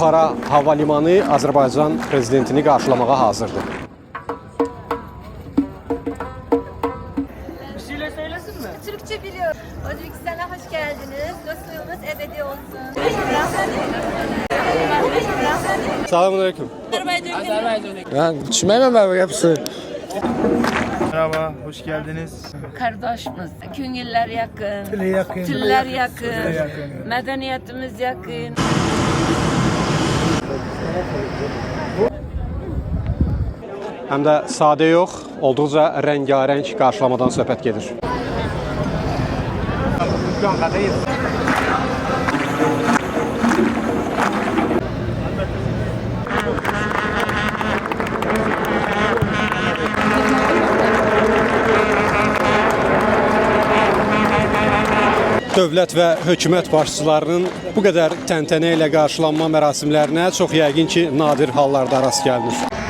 Buxara Hava Limanı Azərbaycan prezidentini qarşılamağa hazırdır. Bir şeyler söylesin mi? Türkçe biliyor. Özbekistan'a hoş geldiniz. Dostluğumuz ebedi olsun. Selamünaleyküm. Ben düşünmemem hepsi. Merhaba, hoş geldiniz. Kardeşimiz, küngüller yakın, tiller yakın, medeniyetimiz yakın. Həm də sadə yox, olduqca rəngarəng qarşılamadan söhbət gedir. Dövlət və hökumət başçılarının bu qədər təntənə ilə qarşılanma mərasimlərinə çox yəqin ki, nadir hallarda rast gəlinir.